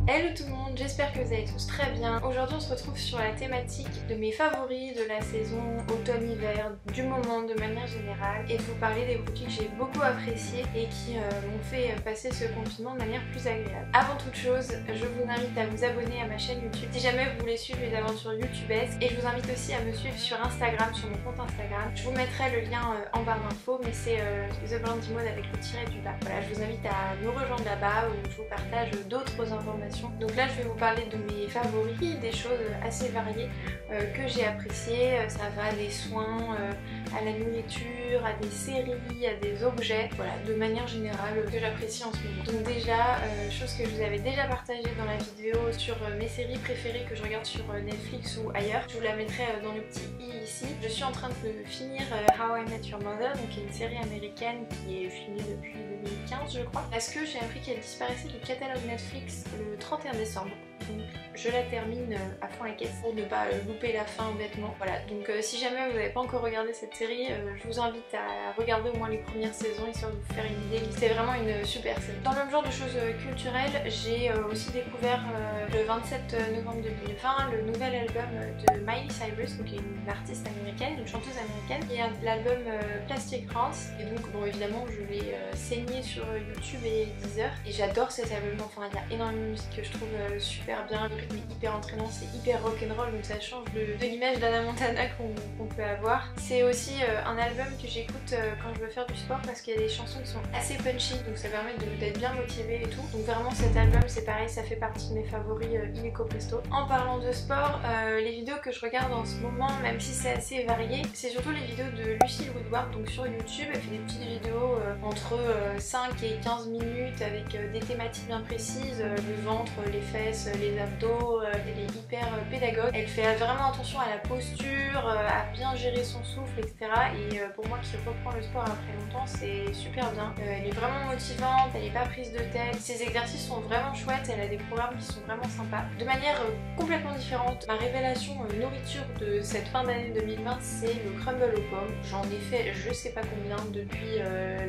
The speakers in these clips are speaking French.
Hello tout le monde, j'espère que vous allez tous très bien. Aujourd'hui on se retrouve sur la thématique de mes favoris de la saison automne-hiver, du moment de manière générale, et de vous parler des produits que j'ai beaucoup appréciés et qui m'ont fait passer ce confinement de manière plus agréable. Avant toute chose, je vous invite à vous abonner à ma chaîne YouTube si jamais vous voulez suivre mes aventures youtubesques, et je vous invite aussi à me suivre sur Instagram, sur mon compte Instagram. Je vous mettrai le lien en barre d'infos, mais c'est The Blandy Mode avec le tiret du bas. Voilà, je vous invite à nous rejoindre là-bas où je vous partage d'autres informations. Donc là je vais vous parler de mes favoris, des choses assez variées que j'ai appréciées. Ça va des soins à la nourriture, à des séries, à des objets, voilà, de manière générale que j'apprécie en ce moment. Donc déjà, chose que je vous avais déjà partagée dans la vidéo sur mes séries préférées que je regarde sur Netflix ou ailleurs, je vous la mettrai dans le petit i ici. Je suis en train de finir How I Met Your Mother, donc qui est une série américaine qui est finie depuis 2015 je crois, parce que j'ai appris qu'elle disparaissait du catalogue Netflix le 31 décembre. Donc je la termine à fond la caisse pour ne pas louper la fin bêtement. Voilà, donc si jamais vous n'avez pas encore regardé cette série, je vous invite à regarder au moins les premières saisons histoire de vous faire une idée. C'est vraiment une super série. Dans le même genre de choses culturelles, j'ai aussi découvert le 27 novembre 2020 le nouvel album de Miley Cyrus, donc qui est une artiste américaine, une chanteuse américaine, et l'album Plastic Hearts. Et donc bon évidemment je l'ai saigné sur YouTube et Deezer, et j'adore cet album. Enfin il y a énormément de musique que je trouve super bien, le rythme est hyper entraînant, c'est hyper rock'n'roll, donc ça change de l'image d'Hannah Montana qu'on peut avoir. C'est aussi un album que j'écoute quand je veux faire du sport parce qu'il y a des chansons qui sont assez punchy, donc ça permet d'être bien motivé et tout. Donc vraiment cet album c'est pareil, ça fait partie de mes favoris illico presto. En parlant de sport, les vidéos que je regarde en ce moment, même si c'est assez varié, c'est surtout les vidéos de Lucille Woodward, donc sur YouTube. Elle fait des petites vidéos entre 5 et 15 minutes avec des thématiques bien précises, le ventre, les fesses, les abdos, elle est hyper pédagogue. Elle fait vraiment attention à la posture, à bien gérer son souffle, etc. Et pour moi qui reprends le sport après longtemps, c'est super bien. Elle est vraiment motivante, elle n'est pas prise de tête. Ses exercices sont vraiment chouettes, elle a des programmes qui sont vraiment sympas. De manière complètement différente, ma révélation nourriture de cette fin d'année 2020, c'est le crumble aux pommes. J'en ai fait je sais pas combien depuis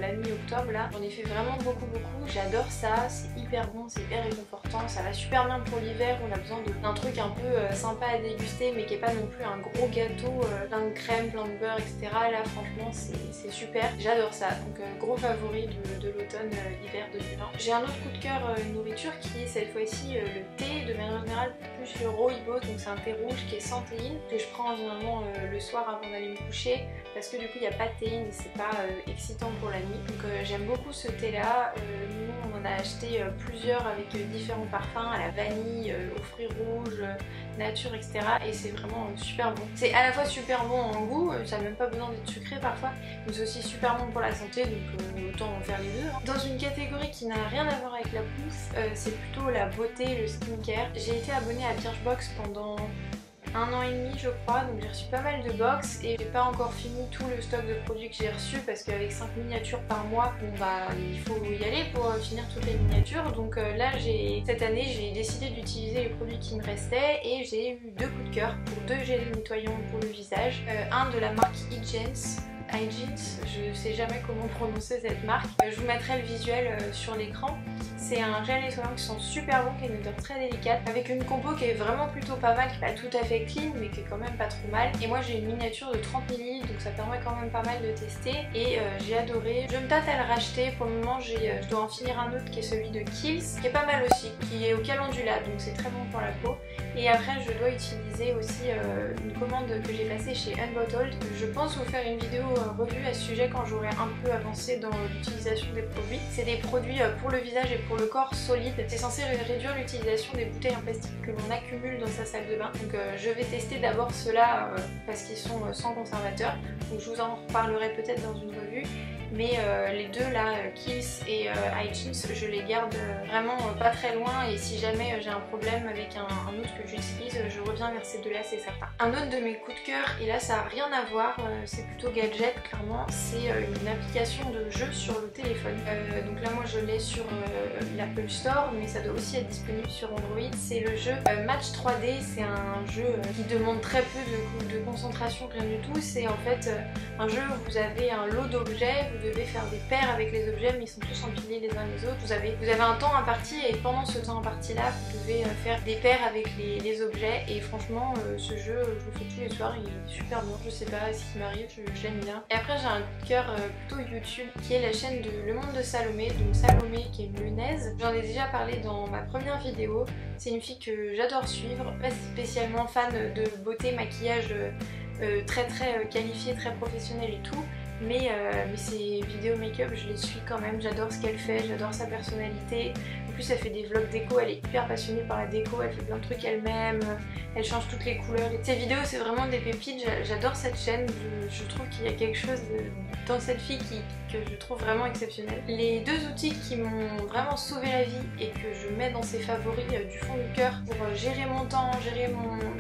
la mi-octobre là. J'en ai fait vraiment beaucoup. J'adore ça, c'est hyper bon, c'est hyper réconfortant, ça va super bien pour l'hiver. On a besoin d'un truc un peu sympa à déguster mais qui est pas non plus un gros gâteau plein de crème, plein de beurre, etc. Là franchement c'est super, j'adore ça. Donc gros favori de l'automne-hiver 2020. J'ai un autre coup de cœur nourriture qui est cette fois-ci le thé, de manière générale plus le rooibos, donc c'est un thé rouge qui est sans théine que je prends généralement le soir avant d'aller me coucher parce que du coup il n'y a pas de théine et c'est pas excitant pour la nuit. Donc j'aime beaucoup ce thé là. Nous on en a acheté plusieurs avec différents parfums, à la vanille, aux fruits rouges, nature, etc. Et c'est vraiment super bon. C'est à la fois super bon en goût, ça n'a même pas besoin d'être sucré parfois, mais c'est aussi super bon pour la santé, donc autant en faire les deux. Dans une catégorie qui n'a rien à voir avec la bouffe, c'est plutôt la beauté, le skincare. J'ai été abonnée à Birchbox pendant 1 an et demi je crois, donc j'ai reçu pas mal de box et j'ai pas encore fini tout le stock de produits que j'ai reçu parce qu'avec 5 miniatures par mois, bon bah il faut y aller pour finir toutes les miniatures. Donc là cette année j'ai décidé d'utiliser les produits qui me restaient et j'ai eu 2 coups de cœur pour 2 gels nettoyants pour le visage. Un de la marque Hygiene, je sais jamais comment prononcer cette marque. Je vous mettrai le visuel sur l'écran. C'est un gel nettoyant qui sent super bon, qui a une odeur très délicate, avec une compo qui est vraiment plutôt pas mal, qui est pas tout à fait clean, mais qui est quand même pas trop mal. Et moi j'ai une miniature de 30 ml, donc ça permet quand même pas mal de tester. Et j'ai adoré. Je me tâte à le racheter. Pour le moment je dois en finir un autre qui est celui de Kiehl's, qui est pas mal aussi, qui est au calendula, donc c'est très bon pour la peau. Et après je dois utiliser aussi une commande que j'ai passée chez Unbottled. Je pense vous faire une vidéo revue à ce sujet quand j'aurai un peu avancé dans l'utilisation des produits. C'est des produits pour le visage et pour le corps solides. C'est censé réduire l'utilisation des bouteilles en plastique que l'on accumule dans sa salle de bain. Donc je vais tester d'abord ceux-là parce qu'ils sont sans conservateur. Donc je vous en reparlerai peut-être dans une revue. Mais les deux là, Kiehl's et Hygiene, je les garde vraiment pas très loin, et si jamais j'ai un problème avec un autre que j'utilise, je reviens vers ces deux là, c'est certain. Un autre de mes coups de cœur, et là ça n'a rien à voir, c'est plutôt gadget clairement, c'est une application de jeu sur le téléphone. Donc là moi je l'ai sur l'Apple Store, mais ça doit aussi être disponible sur Android. C'est le jeu Match 3D, c'est un jeu qui demande très peu de concentration, rien du tout. C'est en fait un jeu où vous avez un lot d'objets, vous devez faire des paires avec les objets, mais ils sont tous empilés les uns les autres. Vous avez un temps imparti et pendant ce temps imparti là, vous devez faire des paires avec les objets. Et franchement, ce jeu, je le fais tous les soirs, il est super bien. Je sais pas ce qui m'arrive, je l'aime bien. Et après, j'ai un coup de cœur plutôt YouTube, qui est la chaîne de Le Monde de Salomé, donc Salomé qui est une lyonnaise. J'en ai déjà parlé dans ma première vidéo. C'est une fille que j'adore suivre, pas spécialement fan de beauté, maquillage très qualifié, très professionnel et tout. Mais ses vidéos make-up, je les suis quand même, j'adore ce qu'elle fait, j'adore sa personnalité. En plus elle fait des vlogs déco, elle est hyper passionnée par la déco, elle fait plein de trucs elle-même, elle change toutes les couleurs. Et ses vidéos c'est vraiment des pépites, j'adore cette chaîne, je trouve qu'il y a quelque chose dans cette fille que je trouve vraiment exceptionnel. Les deux outils qui m'ont vraiment sauvé la vie et que je mets dans ses favoris du fond du cœur pour gérer mon temps, gérer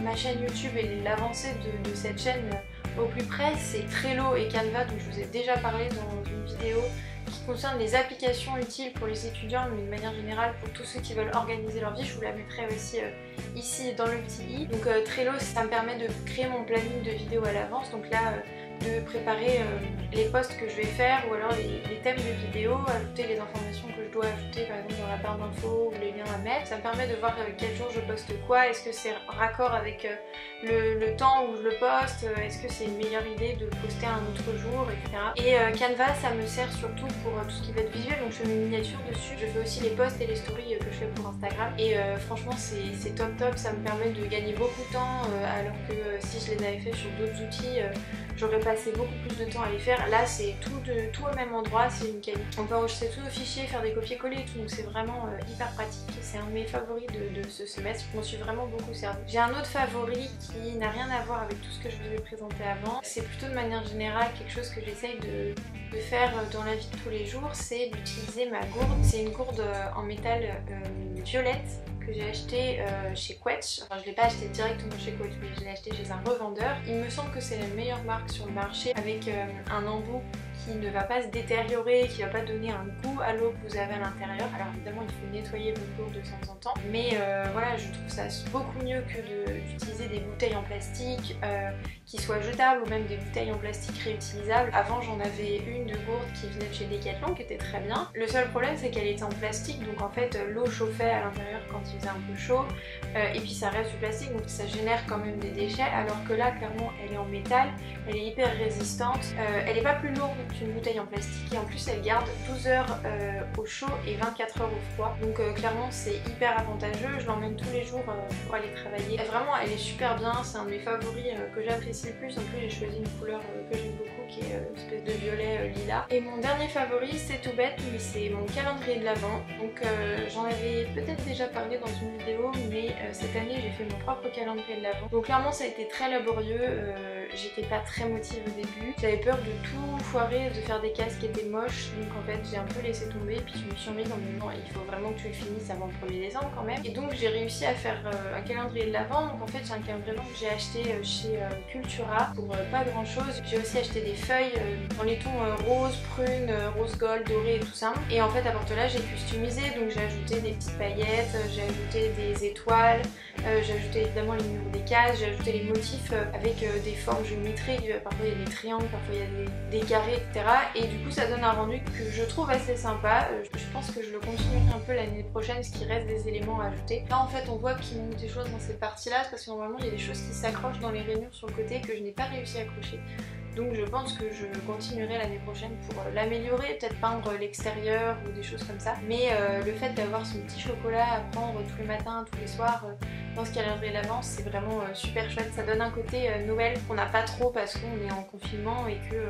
ma chaîne YouTube et l'avancée de cette chaîne au plus près, c'est Trello et Canva, dont je vous ai déjà parlé dans une vidéo qui concerne les applications utiles pour les étudiants, mais de manière générale pour tous ceux qui veulent organiser leur vie. Je vous la mettrai aussi ici dans le petit i. Donc Trello, ça me permet de créer mon planning de vidéos à l'avance, donc là de préparer les posts que je vais faire ou alors les thèmes de vidéos, ajouter les informations que je dois ajouter par exemple dans la barre d'infos ou les liens à mettre. Ça me permet de voir quel jour je poste quoi, est-ce que c'est raccord avec le temps où je le poste, est-ce que c'est une meilleure idée de le poster un autre jour, etc. Et Canva, ça me sert surtout pour tout ce qui va être visuel, donc je fais mes miniatures dessus. Je fais aussi les posts et les stories que je fais pour Instagram et franchement c'est top, ça me permet de gagner beaucoup de temps alors que si je les avais fait sur d'autres outils, j'aurais passé beaucoup plus de temps à les faire. Là c'est tout au même endroit, c'est une qualité. On peut enregistrer tous nos fichiers, faire des copier-coller et tout, donc c'est vraiment hyper pratique. C'est un de mes favoris de ce semestre, je m'en suis vraiment beaucoup servi. J'ai un autre favori qui n'a rien à voir avec tout ce que je vous ai présenté avant. C'est plutôt de manière générale quelque chose que j'essaye de faire dans la vie de tous les jours, c'est d'utiliser ma gourde. C'est une gourde en métal violette que j'ai acheté chez Quetch. Enfin, je ne l'ai pas acheté directement chez Quetch, mais je l'ai acheté chez un revendeur. Il me semble que c'est la meilleure marque sur le marché, avec un embout qui ne va pas se détériorer, qui ne va pas donner un goût à l'eau que vous avez à l'intérieur. Alors évidemment il faut nettoyer votre gourde de temps en temps, mais voilà, je trouve ça beaucoup mieux que d'utiliser des bouteilles en plastique qui soient jetables ou même des bouteilles en plastique réutilisables. Avant j'en avais une de gourde qui venait de chez Decathlon qui était très bien. Le seul problème c'est qu'elle était en plastique, donc en fait l'eau chauffait à l'intérieur quand il faisait un peu chaud et puis ça reste du plastique donc ça génère quand même des déchets, alors que là clairement elle est en métal, elle est hyper résistante, elle n'est pas plus lourde qu'une bouteille en plastique et en plus elle garde 12 heures au chaud et 24 heures au froid, donc clairement c'est hyper avantageux. Je l'emmène tous les jours pour aller travailler. Vraiment elle est super bien, c'est un de mes favoris que j'apprécie le plus. En plus j'ai choisi une couleur que j'aime beaucoup qui est une espèce de violet lilas. Et mon dernier favori, c'est tout bête mais c'est mon calendrier de l'Avent. Donc j'en avais peut-être déjà parlé dans une vidéo, mais cette année j'ai fait mon propre calendrier de l'Avent. Donc clairement ça a été très laborieux, j'étais pas très motivée au début, j'avais peur de tout foirer, de faire des cases qui étaient moches, donc en fait j'ai un peu laissé tomber, puis je me suis remise en me disant il faut vraiment que tu le finisses avant le 1er décembre quand même. Et donc j'ai réussi à faire un calendrier de l'Avent. Donc en fait j'ai un calendrier que j'ai acheté chez Cultura pour pas grand chose. J'ai aussi acheté des feuilles dans les tons rose, prune, rose gold, doré et tout ça. Et en fait à partir de là j'ai customisé, donc j'ai ajouté des petites paillettes, j'ai ajouté des étoiles, j'ai ajouté évidemment les numéros des cases, j'ai ajouté les motifs avec des formes géométriques, parfois il y a des triangles, parfois il y a des carrés, etc. Et du coup ça donne un rendu que je trouve assez sympa. Je pense que je le continuerai un peu l'année prochaine, parce qu'il reste des éléments à ajouter. Là en fait on voit qu'il manque des choses dans cette partie là, parce que normalement il y a des choses qui s'accrochent dans les rainures sur le côté que je n'ai pas réussi à accrocher. Donc je pense que je continuerai l'année prochaine pour l'améliorer, peut-être peindre l'extérieur ou des choses comme ça. Mais le fait d'avoir son petit chocolat à prendre tous les matins, tous les soirs dans ce calendrier d'avance, c'est vraiment super chouette. Ça donne un côté Noël qu'on n'a pas trop parce qu'on est en confinement et que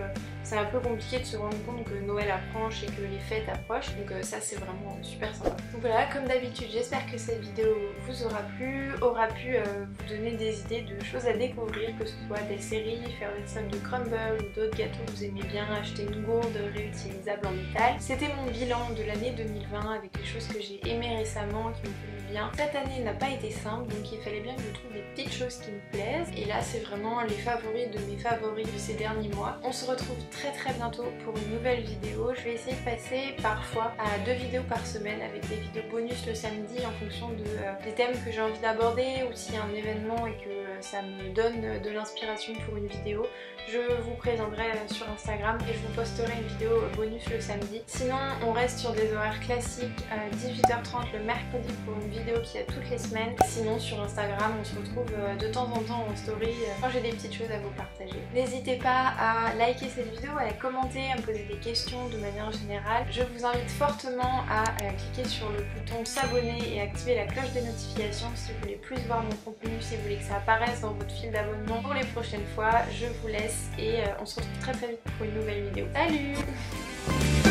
c'est un peu compliqué de se rendre compte que Noël approche et que les fêtes approchent. Donc ça c'est vraiment super sympa. Donc voilà, comme d'habitude, j'espère que cette vidéo vous aura pu vous donner des idées de choses à découvrir, que ce soit des séries, faire des salles de crumble ou d'autres gâteaux que vous aimez bien, acheter une gourde réutilisable en métal. C'était mon bilan de l'année 2020 avec les choses que j'ai aimées récemment, qui me font du bien. Cette année n'a pas été simple, donc il fallait bien que je trouve des petites choses qui me plaisent. Et là c'est vraiment les favoris de mes favoris de ces derniers mois. On se retrouve très bientôt pour une nouvelle vidéo. Je vais essayer de passer parfois à 2 vidéos par semaine avec des vidéos bonus le samedi en fonction des thèmes que j'ai envie d'aborder, ou s'il y a un événement et que ça me donne de l'inspiration pour une vidéo, je vous présenterai sur Instagram et je vous posterai une vidéo bonus le samedi. Sinon on reste sur des horaires classiques à 18h30 le mercredi pour une vidéo qui a toutes les semaines. Sinon sur Instagram on se retrouve de temps en temps en story quand j'ai des petites choses à vous partager. N'hésitez pas à liker cette vidéo, à la commenter, à me poser des questions de manière générale. Je vous invite fortement à cliquer sur le bouton s'abonner et activer la cloche des notifications si vous voulez plus voir mon contenu, si vous voulez que ça apparaisse dans votre fil d'abonnement pour les prochaines fois. Je vous laisse et on se retrouve très vite pour une nouvelle vidéo. Salut!